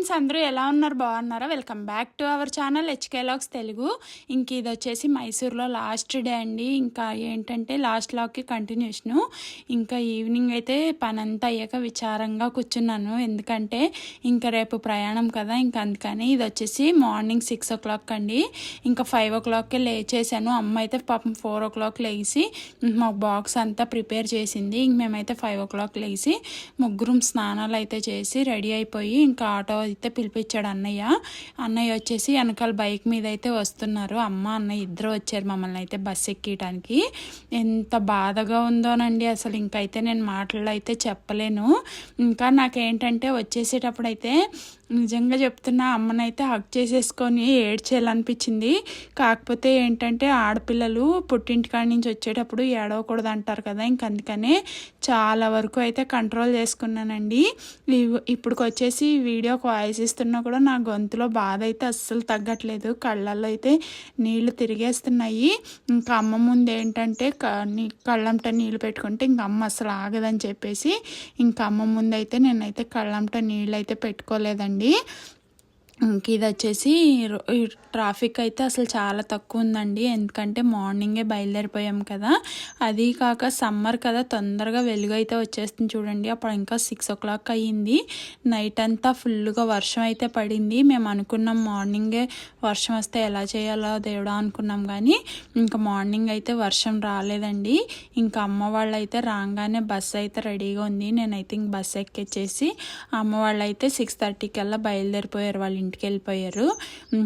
Friends, అందరూ ఎలా ఉన్నారు? బాగున్నారా? Welcome back to our channel HK logs Telugu. ఇంక ఇది వచ్చేసి మైసూర్లో లాస్ట్ డే అండి. ఇంకా ఏంటంటే లాస్ట్ లాగ్కి కంటిన్యూషను. ఇంకా ఈవినింగ్ అయితే పనంతా అయ్యాక విచారంగా కూర్చున్నాను, ఎందుకంటే ఇంకా రేపు ప్రయాణం కదా. ఇంకా అందుకని ఇది వచ్చేసి మార్నింగ్ 6 o'clock అండి. ఇంకా 5 o'clockకే లేచేసాను. అమ్మ అయితే పాపం 4 o'clock లేచి మాకు బాక్స్ అంతా ప్రిపేర్ చేసింది. ఇంక మేమైతే 5 o'clock లేచి ముగ్గురం స్నానాలు అయితే చేసి రెడీ అయిపోయి ఇంకా ఆటో అయితే పిలిపించాడు అన్నయ్య వచ్చేసి వెనకాల బైక్ మీద అయితే వస్తున్నారు. అమ్మ అన్నయ్య ఇద్దరు వచ్చారు మమ్మల్ని అయితే బస్సు ఎక్కడానికి. ఎంత బాధగా ఉందోనండి అసలు. ఇంకైతే నేను మాటల్లో అయితే చెప్పలేను. ఇంకా నాకేంటంటే వచ్చేసేటప్పుడు అయితే నిజంగా చెప్తున్నా, అమ్మనైతే హగ్ చేసేసుకొని ఏడ్చేయాలనిపించింది. కాకపోతే ఏంటంటే ఆడపిల్లలు పుట్టింటికాడి నుంచి వచ్చేటప్పుడు ఏడవకూడదు అంటారు కదా. ఇంక అందుకనే చాలా వరకు అయితే కంట్రోల్ చేసుకున్నానండి. ఇప్పుడుకి వచ్చేసి వీడియోకి వాయిస్ ఇస్తున్నా కూడా నా గొంతులో బాధ అయితే అస్సలు తగ్గట్లేదు. కళ్ళల్లో అయితే నీళ్లు తిరిగేస్తున్నాయి. ఇంకా అమ్మ ముందు ఏంటంటే కళ్ళంట నీళ్ళు పెట్టుకుంటే ఇంక అమ్మ అసలు ఆగదని చెప్పేసి ఇంకా అమ్మ ముందు అయితే నేనైతే కళ్ళంట నీళ్ళు అయితే పెట్టుకోలేదండి. ఇంక ఇది వచ్చేసి ట్రాఫిక్ అయితే అసలు చాలా తక్కువ ఉందండి, ఎందుకంటే మార్నింగే బయలుదేరిపోయాం కదా. అది కాక సమ్మర్ కదా, తొందరగా వెలుగు అయితే వచ్చేస్తుంది చూడండి. అప్పుడు ఇంకా 6 o'clock అయ్యింది. నైట్ అంతా ఫుల్గా వర్షం అయితే పడింది. మేము అనుకున్నాం మార్నింగే వర్షం వస్తే ఎలా చేయాలో దేవుడా అనుకున్నాం, కానీ ఇంకా మార్నింగ్ అయితే వర్షం రాలేదండి. ఇంకా అమ్మ వాళ్ళు అయితే రాగానే బస్సు అయితే రెడీగా ఉంది. నేనైతే ఇంక బస్సు ఎక్కేసి అమ్మ వాళ్ళు అయితే 6:30 కల్లా బయలుదేరిపోయారు, వాళ్ళ ఇంటికి వెళ్ళిపోయారు.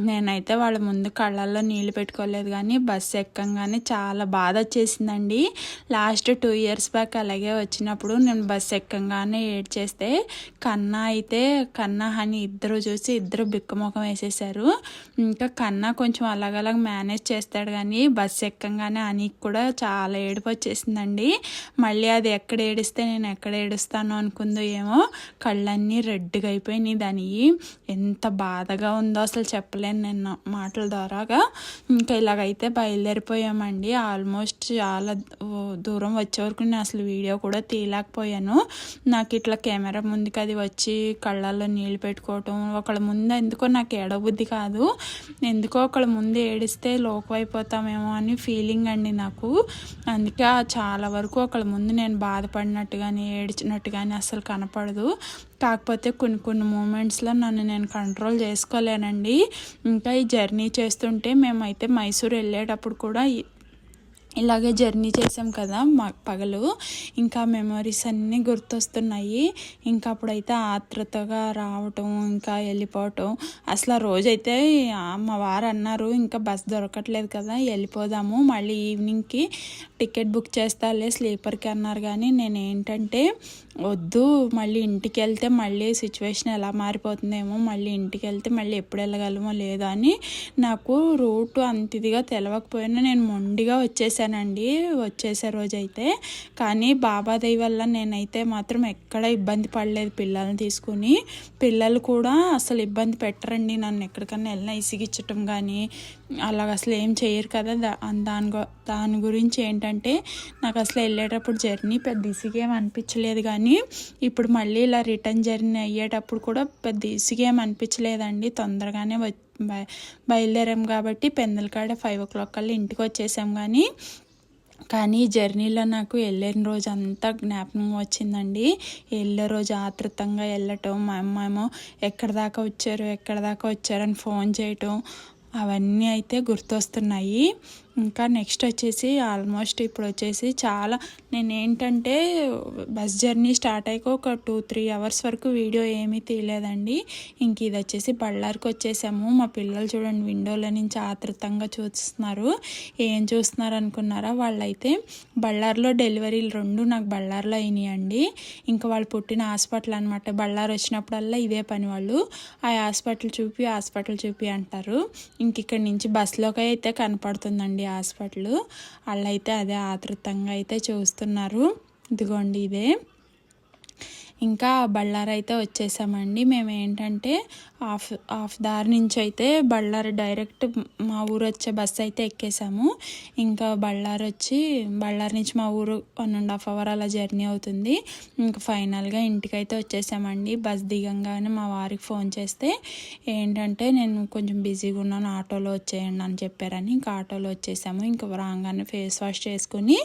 నేనైతే వాళ్ళ ముందు కళ్ళల్లో నీళ్ళు పెట్టుకోలేదు, కానీ బస్సు ఎక్కంగానే చాలా బాధ వచ్చేసిందండి. లాస్ట్ 2 years బ్యాక్ అలాగే వచ్చినప్పుడు నేను బస్సు ఎక్కంగానే ఏడ్చేస్తే కన్నా హని ఇద్దరు చూసి ఇద్దరు బిక్కముఖం వేసేసారు. ఇంకా కన్నా కొంచెం అలాగలాగ మేనేజ్ చేస్తాడు, కానీ బస్సు ఎక్కంగానే హనీకి కూడా చాలా ఏడుపు వచ్చేసిందండి. మళ్ళీ అది ఎక్కడ ఏడిస్తే నేను ఎక్కడ ఏడుస్తాను అనుకుందో ఏమో, కళ్ళన్నీ రెడ్గా అయిపోయినాయి దాని. ఎంత బాధగా ఉందో అసలు చెప్పలేను నేను మాటల ద్వారాగా. ఇంకా ఇలాగైతే బయలుదేరిపోయామండి. ఆల్మోస్ట్ చాలా దూరం వచ్చే వరకు నేను అసలు వీడియో కూడా తీయలేకపోయాను. నాకు ఇట్లా కెమెరా ముందుకు అది వచ్చి కళ్ళల్లో నీళ్ళు పెట్టుకోవటం, ఒకళ్ళ ముందు ఎందుకో నాకు ఏడబుద్ధి కాదు, ఎందుకో ఒకళ్ళ ముందు ఏడిస్తే లోకం అయిపోతామేమో అని ఫీలింగ్ అండి నాకు. అందుకే చాలా వరకు ఒకళ్ళ ముందు నేను బాధపడినట్టు కానీ ఏడ్చినట్టు కానీ అసలు కనపడదు. కాకపోతే కొన్ని మూమెంట్స్లో నన్ను నేను కంట్రోల్ చేసుకోలేనండి. ఇంకా ఈ జర్నీ చేస్తుంటే మేమైతే మైసూర్ వెళ్ళేటప్పుడు కూడా ఇలాగే జర్నీ చేసాం కదా పగలు. ఇంకా మెమరీస్ అన్నీ గుర్తొస్తున్నాయి. ఇంకా అప్పుడైతే ఆత్రుతగా రావటం ఇంకా వెళ్ళిపోవటం. అసలు ఆ రోజైతే మా వారు అన్నారు ఇంకా బస్ దొరకట్లేదు కదా, వెళ్ళిపోదాము, మళ్ళీ ఈవినింగ్కి టికెట్ బుక్ చేస్తాలే స్లీపర్కి అన్నారు. కానీ నేను ఏంటంటే వద్దు, మళ్ళీ ఇంటికి వెళ్తే మళ్ళీ సిచ్యువేషన్ ఎలా మారిపోతుందేమో, మళ్ళీ ఇంటికి వెళ్తే మళ్ళీ ఎప్పుడు వెళ్ళగలమో లేదో అని నాకు రూట్ అంత ఇదిగా తెలవకపోయినా నేను మొండిగా వచ్చేసానండి. వచ్చేసే రోజైతే. కానీ బాబా దయ వల్ల నేనైతే మాత్రం ఎక్కడ ఇబ్బంది పడలేదు పిల్లల్ని తీసుకుని. పిల్లలు కూడా అసలు ఇబ్బంది పెట్టరండి నన్ను, ఎక్కడికన్నా వెళ్ళినా ఇసిగిచ్చటం కానీ అలాగ అసలు ఏం చేయరు కదా. దాని గురించి ఏంటంటే నాకు అసలు వెళ్ళేటప్పుడు జర్నీ పెద్ద ఇసిగేం అనిపించలేదు, కానీ ఇప్పుడు మళ్ళీ ఇలా రిటర్న్ జర్నీ అయ్యేటప్పుడు కూడా పెద్ద ఇసిగేం అనిపించలేదండి. తొందరగానే బయలుదేరాం కాబట్టి పెందలకాడ 5 o'clock కల్లా ఇంటికి వచ్చేసాం. కానీ జర్నీలో నాకు వెళ్ళిన రోజు అంతా జ్ఞాపకం వచ్చిందండి. వెళ్ళే రోజు ఆతృతంగా వెళ్ళటం, మా అమ్మ ఏమో ఎక్కడి దాకా వచ్చారని ఫోన్ చేయటం, అవన్నీ అయితే గుర్తొస్తున్నాయి. ఇంకా నెక్స్ట్ వచ్చేసి ఆల్మోస్ట్ ఇప్పుడు వచ్చేసి చాలా నేనేంటంటే బస్ జర్నీ స్టార్ట్ అయ్యాక ఒక 2-3 hours వరకు వీడియో ఏమీ తీయలేదండి. ఇంక ఇది వచ్చేసి బళ్ళారికి వచ్చేసాము. మా పిల్లలు చూడండి విండోలో నుంచి ఆతృతంగా చూస్తున్నారు. ఏం చూస్తున్నారు అనుకున్నారా, వాళ్ళైతే బళ్ళారిలో డెలివరీలు 2 నాకు బళ్ళారిలో అయినాయండి. ఇంకా వాళ్ళు పుట్టిన హాస్పిటల్ అనమాట. బళ్ళారి వచ్చినప్పుడల్లా ఇదే పని, వాళ్ళు ఆ హాస్పిటల్ చూపి అంటారు. ఇంక ఇక్కడి నుంచి బస్సులోకి అయితే కనపడుతుందండి హాస్పిటల్. వాళ్ళైతే అదే ఆతృతంగా అయితే చూస్తున్నారు. ఇదిగోండి ఇదే. ఇంకా బళ్ళారి అయితే వచ్చేసామండి. మేము ఏంటంటే హాఫ్ దారి నుంచి అయితే బళ్ళారి డైరెక్ట్ మా ఊరు వచ్చే బస్సు అయితే ఎక్కేసాము. ఇంకా బళ్ళారి నుంచి మా ఊరు 1.5 అవర్ అలా జర్నీ అవుతుంది. ఇంకా ఫైనల్గా ఇంటికైతే వచ్చేసామండి. బస్ దిగంగానే మా వారికి ఫోన్ చేస్తే ఏంటంటే నేను కొంచెం బిజీగా ఉన్నాను, ఆటోలో వచ్చేయండి అని చెప్పారని ఇంకా ఆటోలో వచ్చేసాము. ఇంకా రాగానే ఫేస్ వాష్ చేసుకుని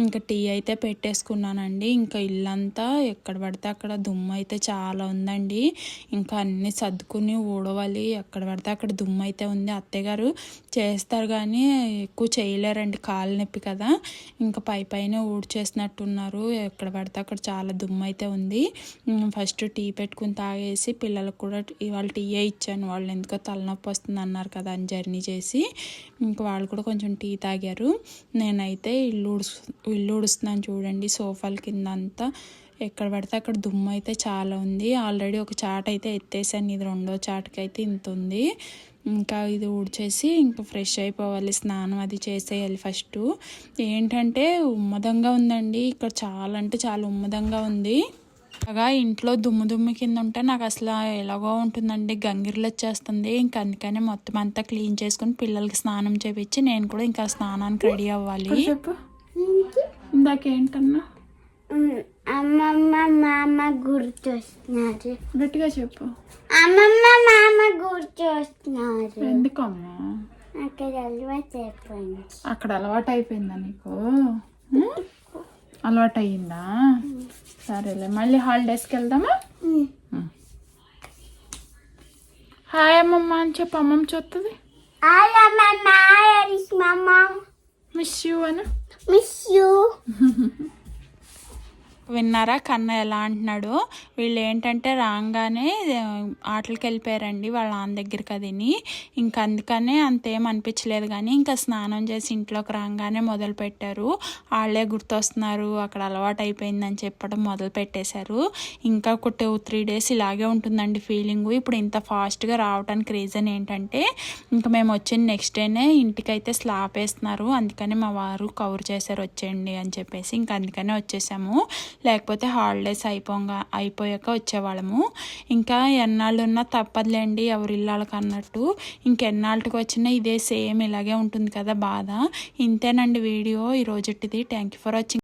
ఇంకా టీ అయితే పెట్టేసుకున్నానండి. ఇంకా ఇల్లంతా ఎక్కడ పడితే అక్కడ దుమ్ము అయితే చాలా ఉందండి. ఇంకా అన్నీ సర్దుకుని ఊడవాలి, ఎక్కడ పడితే అక్కడ దుమ్ము అయితే ఉంది. అత్తయ్య గారు చేస్తారు కానీ ఎక్కువ చేయలేరండి, కాలు నొప్పి కదా. ఇంకా పైన ఊడ్చేసినట్టున్నారు, ఎక్కడ పడితే అక్కడ చాలా దుమ్ము అయితే ఉంది. ఫస్ట్ టీ పెట్టుకుని తాగేసి పిల్లలకు కూడా ఇవాళ టీయే ఇచ్చాను. వాళ్ళు ఎందుకో తలనొప్పి వస్తుంది అన్నారు కదా అని జర్నీ చేసి ఇంకా వాళ్ళు కూడా కొంచెం టీ తాగారు. నేనైతే ఇల్లు ఊడుస్తున్నాను చూడండి. సోఫాల కింద అంతా ఎక్కడ పడితే అక్కడ దుమ్ము అయితే చాలా ఉంది. ఆల్రెడీ ఒక చాట్ అయితే ఎత్తేసాను, ఇది 2వ చాటుకి అయితే ఇంత ఉంది. ఇంకా ఇది ఊడ్చేసి ఇంకా ఫ్రెష్ అయిపోవాలి, స్నానం అది చేసేయాలి. ఫస్ట్ ఏంటంటే ఉమ్మదంగా ఉందండి ఇక్కడ, చాలా అంటే చాలా ఉమ్మదంగా ఉంది. అలాగా ఇంట్లో దుమ్ము కింద ఉంటే నాకు అసలు ఎలాగో ఉంటుందండి, గంగిర్లు వచ్చేస్తుంది. ఇంకా అందుకనే మొత్తం అంతా క్లీన్ చేసుకుని పిల్లలకి స్నానం చేపించి నేను కూడా ఇంకా స్నానానికి రెడీ అవ్వాలి. చెప్పు ఇందాకేంటన్నా? అమ్మమ్మ మామ గుర్తొస్తున్నారు. గట్టిగా చెప్పు. అమ్మమ్మ మామ గుర్తొస్తున్నారు. ఎందుకమ్మా? అక్కడ అలవాటు అయిపోయింది. అక్కడ అలవాటు అయిపోయిందా నీకు? అలవాటు అయ్యిందా? సరేలే, మళ్ళీ హాలిడేస్కి వెళ్దామా? హాయ్ అమ్మమ్మ అని చెప్పు, అమ్మమ్మ చూస్తుంది. Miss you Anu. Miss you. విన్నారా కన్న ఎలా అంటున్నాడు? వీళ్ళు ఏంటంటే రాగానే ఆటలకి వెళ్ళిపోయారండి వాళ్ళ నాన్న దగ్గరికి. అదిని ఇంకా అందుకనే అంతేం అనిపించలేదు. కానీ ఇంకా స్నానం చేసి ఇంట్లోకి రాగానే మొదలు పెట్టారు. వాళ్ళే గుర్తొస్తున్నారు, అక్కడ అలవాటు అయిపోయిందని చెప్పడం మొదలు పెట్టేశారు. ఇంకా ఒక 2-3 డేస్ ఇలాగే ఉంటుందండి ఫీలింగు. ఇప్పుడు ఇంత ఫాస్ట్గా రావడానికి రీజన్ ఏంటంటే ఇంకా మేము వచ్చిన నెక్స్ట్ డేనే ఇంటికైతే స్లాబ్ వేస్తున్నారు. అందుకని మా వారు కవర్ చేశారు వచ్చేయండి అని చెప్పేసి, ఇంకా అందుకనే వచ్చేసాము. లేకపోతే హాలిడేస్ అయిపోయాక వచ్చేవాళ్ళము. ఇంకా ఎన్నాళ్ళు ఉన్నా తప్పదులేండి, ఎవరి ఇళ్ళకి అన్నట్టు. ఇంకెన్నాళ్ళకి వచ్చినా ఇదే సేమ్ ఇలాగే ఉంటుంది కదా బాధ. ఇంతేనండి వీడియో ఈరోజుటిది. Thank you for watching.